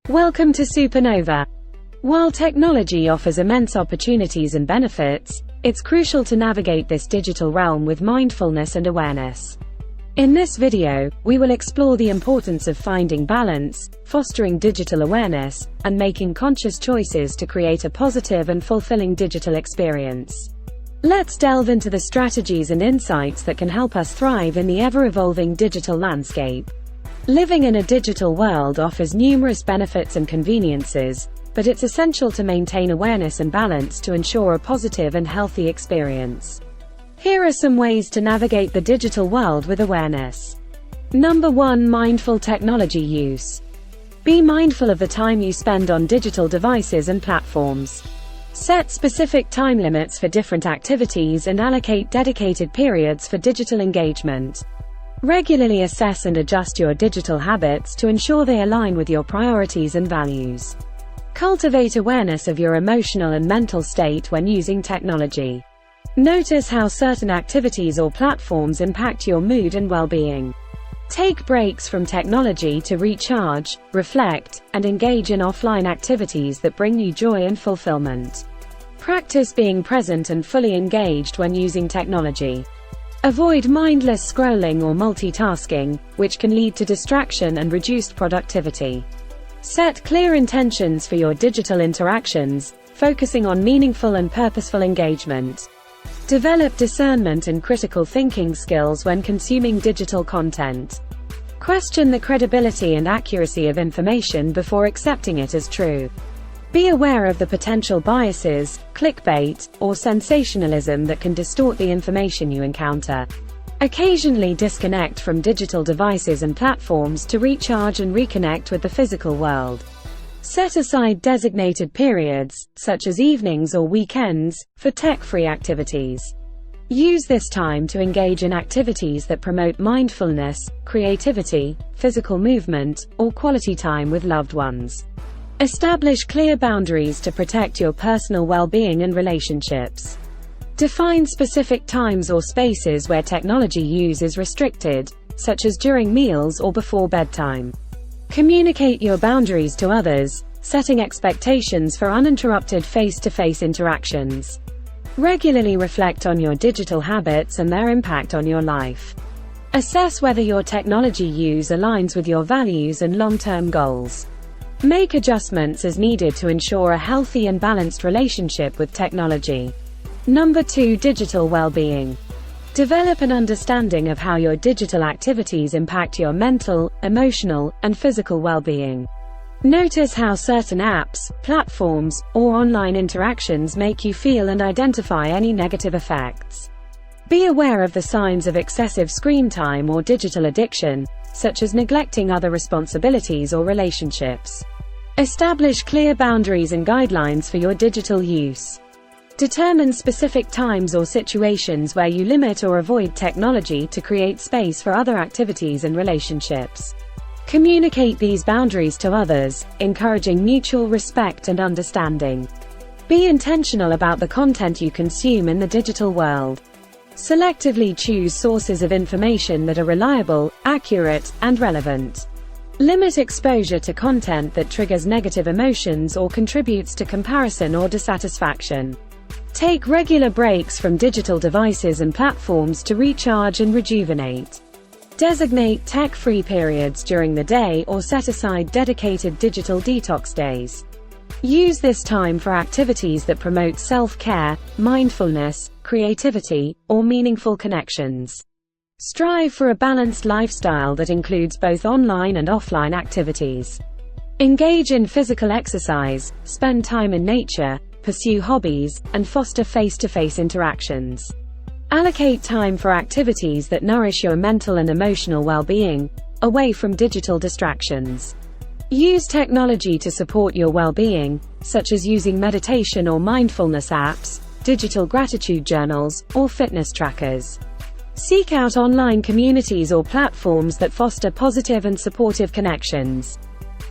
Welcome to Supernova. While technology offers immense opportunities and benefits, it's crucial to navigate this digital realm with mindfulness and awareness. In this video, we will explore the importance of finding balance, fostering digital awareness, and making conscious choices to create a positive and fulfilling digital experience. Let's delve into the strategies and insights that can help us thrive in the ever-evolving digital landscape. Living in a digital world offers numerous benefits and conveniences, but it's essential to maintain awareness and balance to ensure a positive and healthy experience. Here are some ways to navigate the digital world with awareness. Number 1. Mindful technology use. Be mindful of the time you spend on digital devices and platforms. Set specific time limits for different activities and allocate dedicated periods for digital engagement. Regularly assess and adjust your digital habits to ensure they align with your priorities and values. Cultivate awareness of your emotional and mental state when using technology. Notice how certain activities or platforms impact your mood and well-being. Take breaks from technology to recharge, reflect, and engage in offline activities that bring you joy and fulfillment. Practice being present and fully engaged when using technology. Avoid mindless scrolling or multitasking, which can lead to distraction and reduced productivity. Set clear intentions for your digital interactions, focusing on meaningful and purposeful engagement. Develop discernment and critical thinking skills when consuming digital content. Question the credibility and accuracy of information before accepting it as true. Be aware of the potential biases, clickbait, or sensationalism that can distort the information you encounter. Occasionally disconnect from digital devices and platforms to recharge and reconnect with the physical world. Set aside designated periods, such as evenings or weekends, for tech-free activities. Use this time to engage in activities that promote mindfulness, creativity, physical movement, or quality time with loved ones. Establish clear boundaries to protect your personal well-being and relationships. Define specific times or spaces where technology use is restricted, such as during meals or before bedtime. Communicate your boundaries to others, setting expectations for uninterrupted face-to-face interactions. Regularly reflect on your digital habits and their impact on your life. Assess whether your technology use aligns with your values and long-term goals. Make adjustments as needed to ensure a healthy and balanced relationship with technology. Number 2. Digital well-being. Develop an understanding of how your digital activities impact your mental, emotional, and physical well-being. Notice how certain apps, platforms, or online interactions make you feel and identify any negative effects. Be aware of the signs of excessive screen time or digital addiction, such as neglecting other responsibilities or relationships. Establish clear boundaries and guidelines for your digital use. Determine specific times or situations where you limit or avoid technology to create space for other activities and relationships. Communicate these boundaries to others, encouraging mutual respect and understanding. Be intentional about the content you consume in the digital world. Selectively choose sources of information that are reliable, accurate, and relevant. Limit exposure to content that triggers negative emotions or contributes to comparison or dissatisfaction. Take regular breaks from digital devices and platforms to recharge and rejuvenate. Designate tech-free periods during the day or set aside dedicated digital detox days. Use this time for activities that promote self-care, mindfulness, creativity, or meaningful connections. Strive for a balanced lifestyle that includes both online and offline activities. Engage in physical exercise, spend time in nature, pursue hobbies, and foster face-to-face interactions. Allocate time for activities that nourish your mental and emotional well-being, away from digital distractions. Use technology to support your well-being, such as using meditation or mindfulness apps, digital gratitude journals, or fitness trackers. Seek out online communities or platforms that foster positive and supportive connections.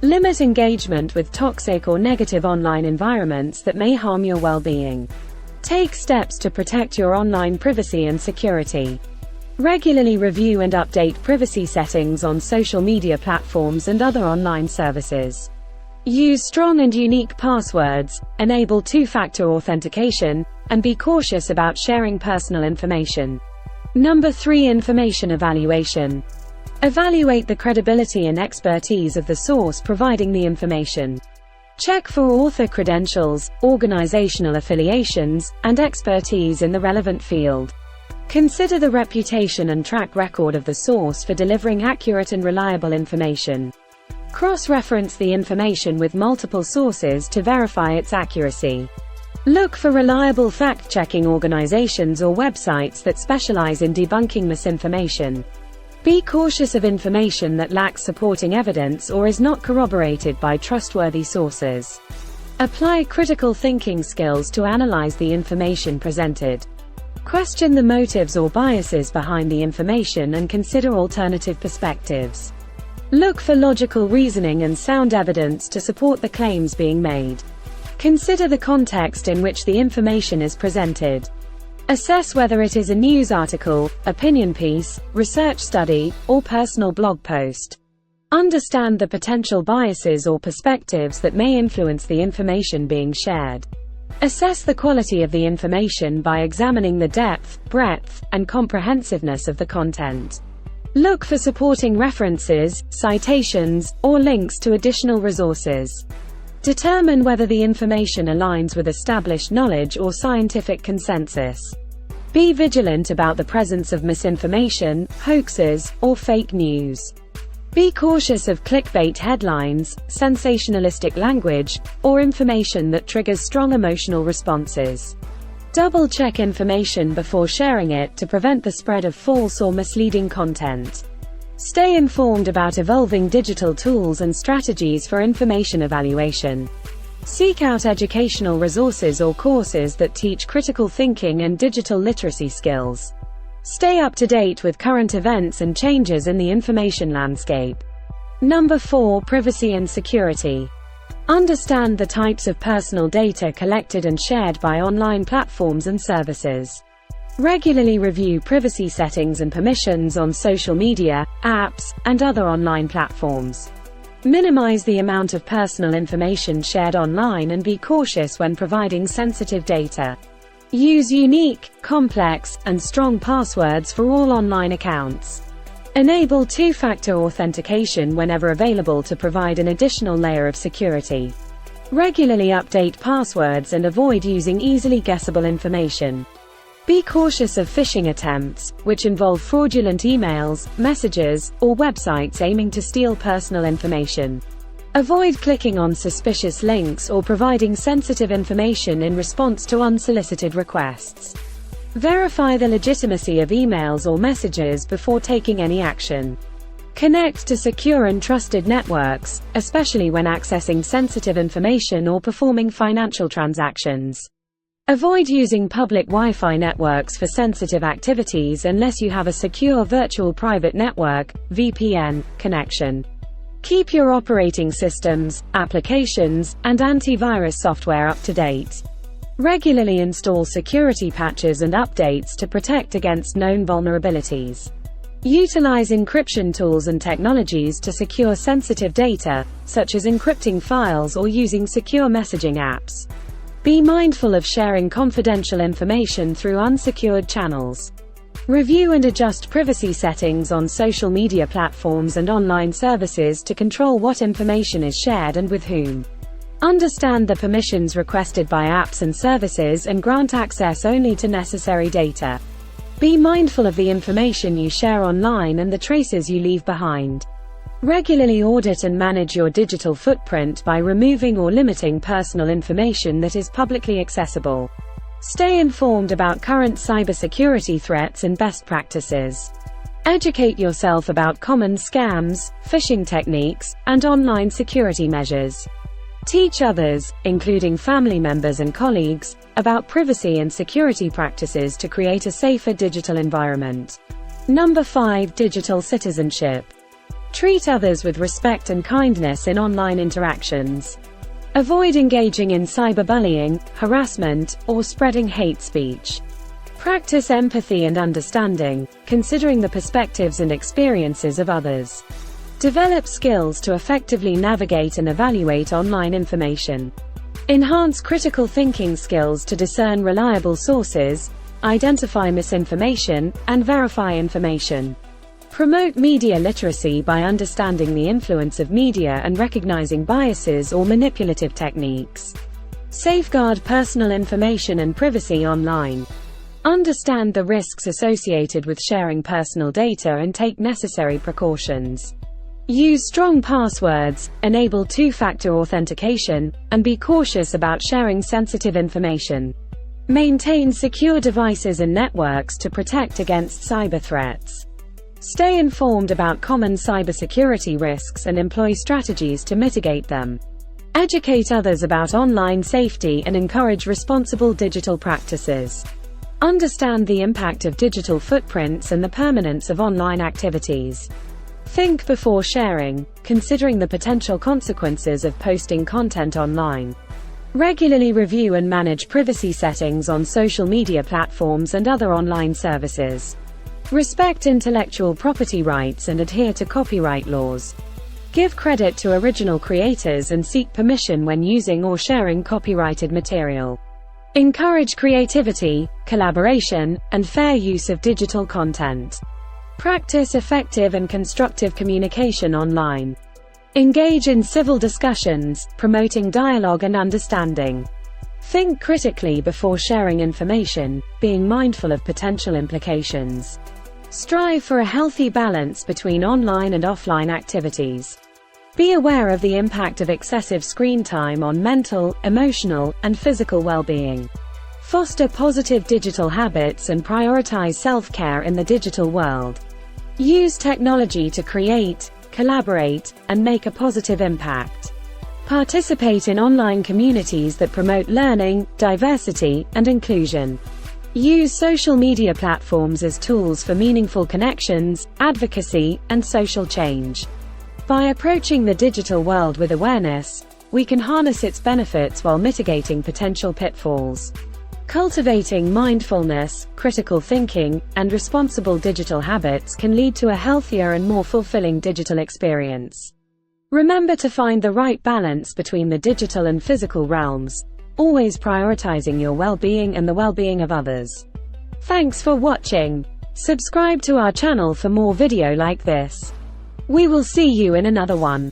Limit engagement with toxic or negative online environments that may harm your well-being. Take steps to protect your online privacy and security. Regularly review and update privacy settings on social media platforms and other online services. Use strong and unique passwords, enable two-factor authentication, and be cautious about sharing personal information. Number 3. Information evaluation. Evaluate the credibility and expertise of the source providing the information. Check for author credentials, organizational affiliations, and expertise in the relevant field. Consider the reputation and track record of the source for delivering accurate and reliable information. Cross-reference the information with multiple sources to verify its accuracy. Look for reliable fact-checking organizations or websites that specialize in debunking misinformation. Be cautious of information that lacks supporting evidence or is not corroborated by trustworthy sources. Apply critical thinking skills to analyze the information presented. Question the motives or biases behind the information and consider alternative perspectives. Look for logical reasoning and sound evidence to support the claims being made. Consider the context in which the information is presented. Assess whether it is a news article, opinion piece, research study, or personal blog post. Understand the potential biases or perspectives that may influence the information being shared. Assess the quality of the information by examining the depth, breadth, and comprehensiveness of the content. Look for supporting references, citations, or links to additional resources. Determine whether the information aligns with established knowledge or scientific consensus. Be vigilant about the presence of misinformation, hoaxes, or fake news. Be cautious of clickbait headlines, sensationalistic language, or information that triggers strong emotional responses. Double-check information before sharing it to prevent the spread of false or misleading content. Stay informed about evolving digital tools and strategies for information evaluation. Seek out educational resources or courses that teach critical thinking and digital literacy skills. Stay up to date with current events and changes in the information landscape. Number 4. Privacy and security. Understand the types of personal data collected and shared by online platforms and services. Regularly review privacy settings and permissions on social media, apps, and other online platforms. Minimize the amount of personal information shared online and be cautious when providing sensitive data. Use unique, complex, and strong passwords for all online accounts. Enable two-factor authentication whenever available to provide an additional layer of security. Regularly update passwords and avoid using easily guessable information. Be cautious of phishing attempts, which involve fraudulent emails, messages, or websites aiming to steal personal information. Avoid clicking on suspicious links or providing sensitive information in response to unsolicited requests. Verify the legitimacy of emails or messages before taking any action. Connect to secure and trusted networks, especially when accessing sensitive information or performing financial transactions. Avoid using public Wi-Fi networks for sensitive activities unless you have a secure virtual private network (VPN) connection. Keep your operating systems, applications, and antivirus software up to date. Regularly install security patches and updates to protect against known vulnerabilities. Utilize encryption tools and technologies to secure sensitive data, such as encrypting files or using secure messaging apps. Be mindful of sharing confidential information through unsecured channels. Review and adjust privacy settings on social media platforms and online services to control what information is shared and with whom. Understand the permissions requested by apps and services and grant access only to necessary data. Be mindful of the information you share online and the traces you leave behind. Regularly audit and manage your digital footprint by removing or limiting personal information that is publicly accessible. Stay informed about current cybersecurity threats and best practices. Educate yourself about common scams, phishing techniques, and online security measures. Teach others, including family members and colleagues, about privacy and security practices to create a safer digital environment. Number 5. Digital citizenship. Treat others with respect and kindness in online interactions. Avoid engaging in cyberbullying, harassment, or spreading hate speech. Practice empathy and understanding, considering the perspectives and experiences of others. Develop skills to effectively navigate and evaluate online information. Enhance critical thinking skills to discern reliable sources, identify misinformation, and verify information. Promote media literacy by understanding the influence of media and recognizing biases or manipulative techniques. Safeguard personal information and privacy online. Understand the risks associated with sharing personal data and take necessary precautions. Use strong passwords, enable two-factor authentication, and be cautious about sharing sensitive information. Maintain secure devices and networks to protect against cyber threats. Stay informed about common cybersecurity risks and employ strategies to mitigate them. Educate others about online safety and encourage responsible digital practices. Understand the impact of digital footprints and the permanence of online activities. Think before sharing, considering the potential consequences of posting content online. Regularly review and manage privacy settings on social media platforms and other online services. Respect intellectual property rights and adhere to copyright laws. Give credit to original creators and seek permission when using or sharing copyrighted material. Encourage creativity, collaboration, and fair use of digital content. Practice effective and constructive communication online. Engage in civil discussions, promoting dialogue and understanding. Think critically before sharing information, being mindful of potential implications. Strive for a healthy balance between online and offline activities. Be aware of the impact of excessive screen time on mental, emotional, and physical well-being. Foster positive digital habits and prioritize self-care in the digital world. Use technology to create, collaborate, and make a positive impact. Participate in online communities that promote learning, diversity, and inclusion. Use social media platforms as tools for meaningful connections, advocacy, and social change. By approaching the digital world with awareness, we can harness its benefits while mitigating potential pitfalls. Cultivating mindfulness, critical thinking, and responsible digital habits can lead to a healthier and more fulfilling digital experience. Remember to find the right balance between the digital and physical realms, always prioritizing your well-being and the well-being of others. Thanks for watching. Subscribe to our channel for more video like this. We will see you in another one.